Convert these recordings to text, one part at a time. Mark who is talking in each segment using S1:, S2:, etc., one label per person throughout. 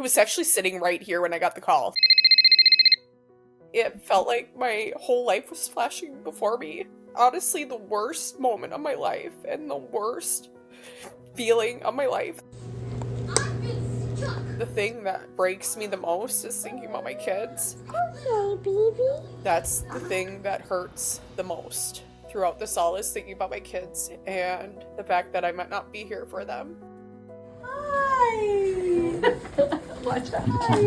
S1: I was actually sitting right here when I got the call. It felt like my whole life was flashing before me. Honestly, the worst moment of my life and the worst feeling of my life. The thing that breaks me the most is thinking about my kids.
S2: Okay, baby.
S1: That's the thing that hurts the most throughout this all, is thinking about my kids and the fact that I might not be here for them.
S2: Hi.
S3: Watch out.
S2: Hi.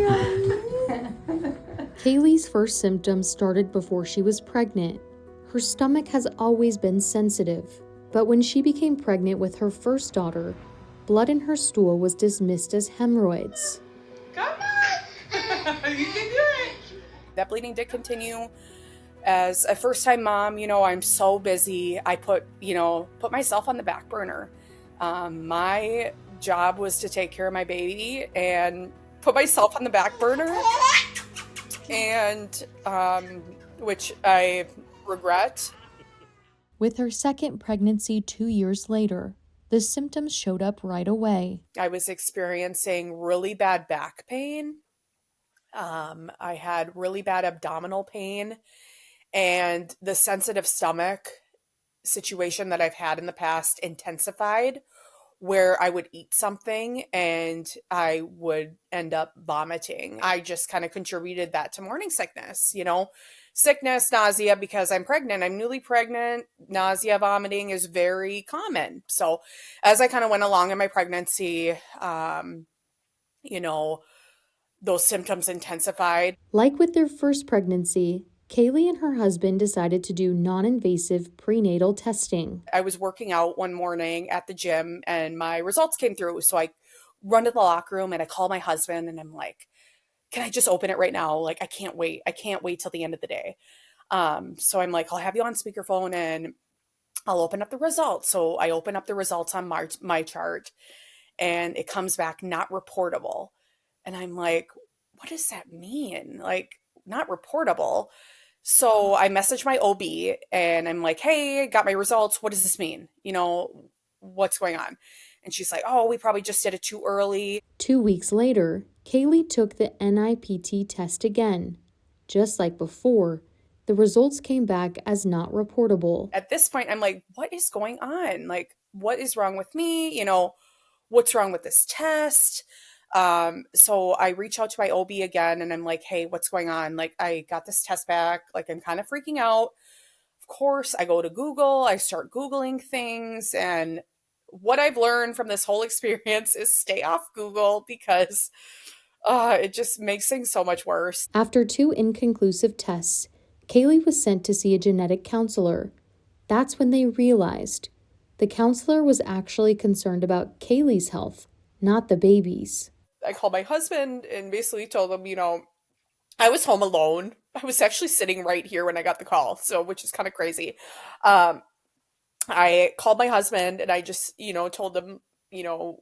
S4: Kaylee's first symptoms started before she was pregnant. Her stomach has always been sensitive, but when she became pregnant with her first daughter, blood in her stool was dismissed as hemorrhoids.
S1: Come on! You can do it! That bleeding did continue. As a first-time mom, I'm so busy. I put myself on the back burner. My job was to take care of my baby and put myself on the back burner, and which I regret.
S4: With her second pregnancy 2 years later, the symptoms showed up right away.
S1: I was experiencing really bad back pain. I had really bad abdominal pain, and the sensitive stomach situation that I've had in the past intensified, where I would eat something and I would end up vomiting. I just kind of contributed that to morning sickness, sickness, nausea, because I'm pregnant. I'm newly pregnant. Nausea, vomiting is very common. So as I kind of went along in my pregnancy, those symptoms intensified.
S4: Like with their first pregnancy, Kailee and her husband decided to do non-invasive prenatal testing.
S1: I was working out one morning at the gym and my results came through. So I run to the locker room and I call my husband and I'm like, can I just open it right now? Like, I can't wait. I can't wait till the end of the day. So I'm like, I'll have you on speakerphone and I'll open up the results. So I open up the results on my chart and it comes back not reportable. And I'm like, what does that mean? Like, not reportable. So I messaged my OB and I'm like, hey, got my results. What does this mean? What's going on? And she's like, oh, we probably just did it too early.
S4: 2 weeks later, Kailee took the NIPT test again. Just like before, the results came back as not reportable.
S1: At this point, I'm like, what is going on? Like, what is wrong with me? What's wrong with this test? So I reach out to my OB again and I'm like, hey, what's going on? Like, I got this test back. Like, I'm kind of freaking out. Of course, I go to Google, I start Googling things. And what I've learned from this whole experience is stay off Google because it just makes things so much worse.
S4: After 2 inconclusive tests, Kailee was sent to see a genetic counselor. That's when they realized the counselor was actually concerned about Kaylee's health, not the baby's.
S1: I called my husband and basically told him, I was home alone. I was actually sitting right here when I got the call, which is kind of crazy. I called my husband and I just, told him,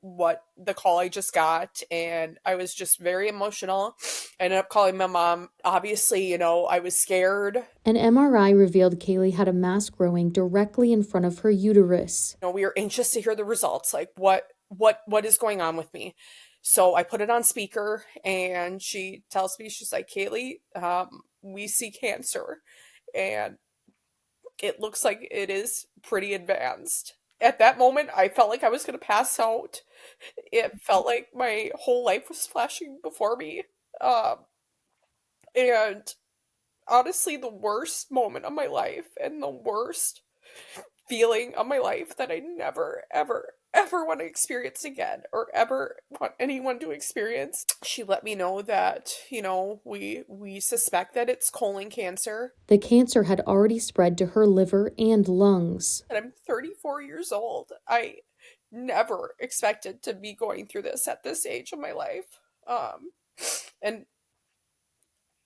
S1: what the call I just got. And I was just very emotional. I ended up calling my mom. Obviously, I was scared.
S4: An MRI revealed Kailee had a mass growing directly in front of her uterus.
S1: We were anxious to hear the results. Like, what is going on with me? So I put it on speaker and she tells me, she's like, Kailee, we see cancer and it looks like it is pretty advanced. At that moment, I felt like I was going to pass out. It felt like my whole life was flashing before me. And honestly, the worst moment of my life and the worst feeling of my life that I never, ever, ever want to experience again or ever want anyone to experience. She let me know that, we suspect that it's colon cancer.
S4: The cancer had already spread to her liver and lungs.
S1: And I'm 34 years old. I never expected to be going through this at this age of my life. And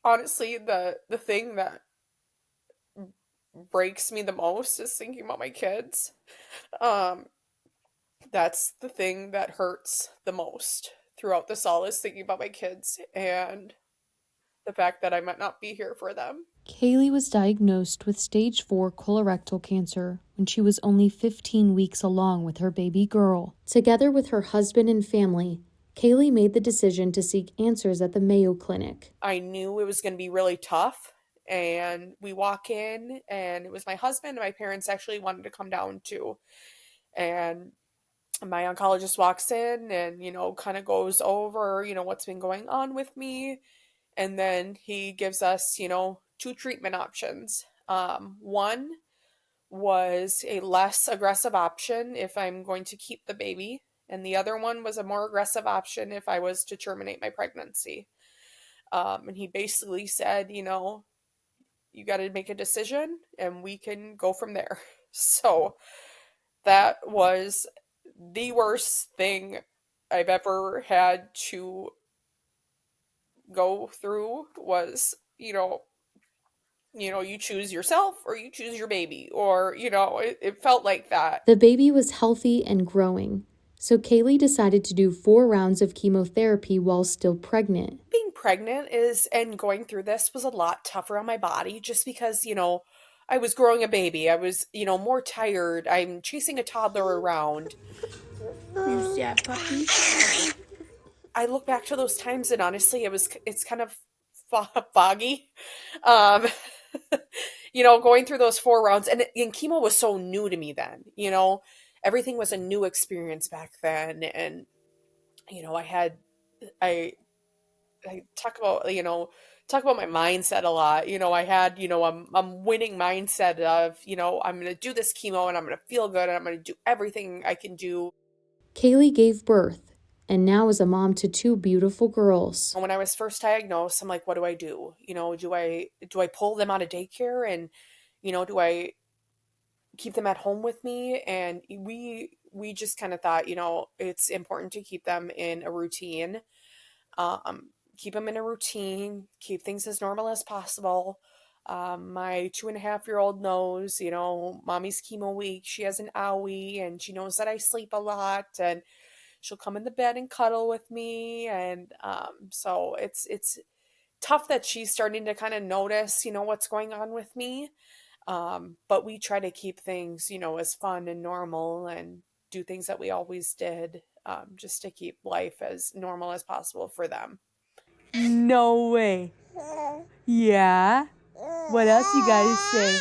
S1: honestly, the thing that breaks me the most is thinking about my kids. That's the thing that hurts the most throughout this all, is thinking about my kids and the fact that I might not be here for them.
S4: Kailee was diagnosed with stage 4 colorectal cancer when she was only 15 weeks along with her baby girl. Together with her husband and family, Kailee made the decision to seek answers at the Mayo Clinic.
S1: I knew it was going to be really tough. And we walk in, and it was my husband and my parents actually wanted to come down too. And my oncologist walks in and, kind of goes over, what's been going on with me. And then he gives us, two treatment options. One was a less aggressive option if I'm going to keep the baby, and the other one was a more aggressive option if I was to terminate my pregnancy. And he basically said, you got to make a decision and we can go from there. So that was the worst thing I've ever had to go through was, you choose yourself or you choose your baby, or, it felt like that.
S4: The baby was healthy and growing, so Kailee decided to do 4 rounds of chemotherapy while still pregnant.
S1: Being pregnant and going through this was a lot tougher on my body just because, I was growing a baby. I was, more tired. I'm chasing a toddler around.
S2: Who's that puppy?
S1: I look back to those times and honestly, it's kind of foggy. Um, going through those 4 rounds, and chemo was so new to me then, everything was a new experience back then. And, I talk about, my mindset a lot. I had, a winning mindset of, I'm going to do this chemo and I'm going to feel good and I'm going to do everything I can do.
S4: Kailee gave birth and now is a mom to 2 beautiful girls.
S1: When I was first diagnosed, I'm like, what do I do? Do I pull them out of daycare and, do I keep them at home with me? And we just kind of thought, it's important to keep them in a routine. Keep them in a routine, keep things as normal as possible. My 2.5-year-old knows, mommy's chemo week. She has an owie and she knows that I sleep a lot and she'll come in the bed and cuddle with me. And so it's tough that she's starting to kind of notice, what's going on with me. But we try to keep things, as fun and normal and do things that we always did, just to keep life as normal as possible for them.
S3: No way. Yeah? What else you gotta say?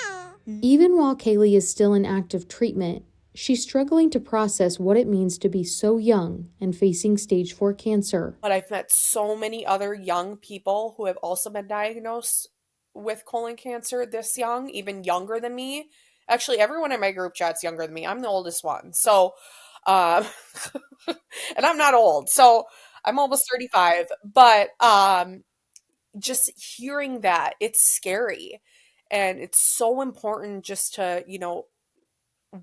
S4: Even while Kailee is still in active treatment, she's struggling to process what it means to be so young and facing stage 4 cancer.
S1: But I've met so many other young people who have also been diagnosed with colon cancer this young, even younger than me. Actually, everyone in my group chat's younger than me. I'm the oldest one. So, and I'm not old. So I'm almost 35. But just hearing that, it's scary. And it's so important just to,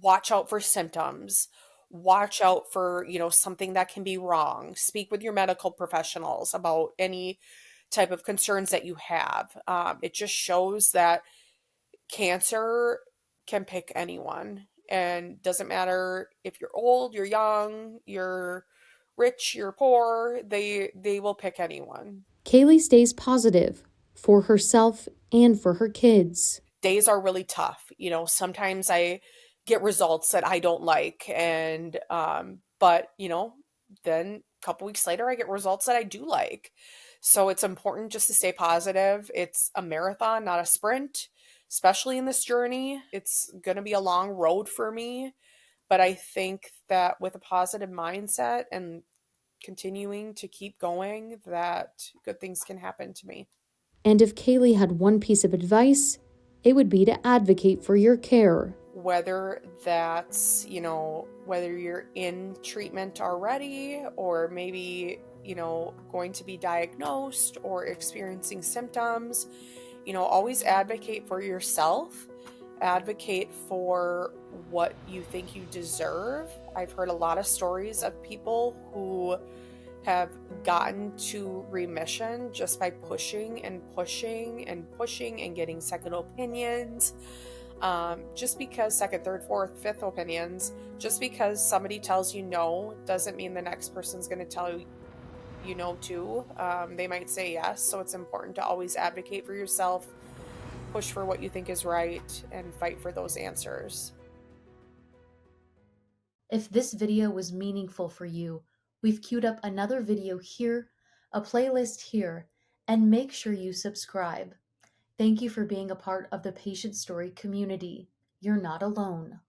S1: watch out for symptoms, watch out for, something that can be wrong, speak with your medical professionals about any type of concerns that you have. It just shows that cancer can pick anyone, and doesn't matter if you're old, you're young, you're rich, you're poor, they will pick anyone.
S4: Kailee stays positive for herself and for her kids.
S1: Days are really tough. Sometimes I get results that I don't like, and but then a couple weeks later I get results that I do like. So it's important just to stay positive. It's a marathon, not a sprint, especially in this journey. It's going to be a long road for me, but I think that with a positive mindset and continuing to keep going, that good things can happen to me.
S4: And if Kailee had one piece of advice, it would be to advocate for your care.
S1: Whether that's, whether you're in treatment already or maybe, going to be diagnosed or experiencing symptoms, always advocate for yourself. Advocate for what you think you deserve. I've heard a lot of stories of people who have gotten to remission just by pushing and pushing and pushing and getting second opinions. Just because second, third, fourth, fifth opinions, just because somebody tells you no, doesn't mean the next person's going to tell you no too. They might say yes. So it's important to always advocate for yourself, push for what you think is right, and fight for those answers.
S4: If this video was meaningful for you, We've queued up another video here, a playlist here, and make sure you subscribe. Thank you for being a part of the Patient Story community. You're not alone.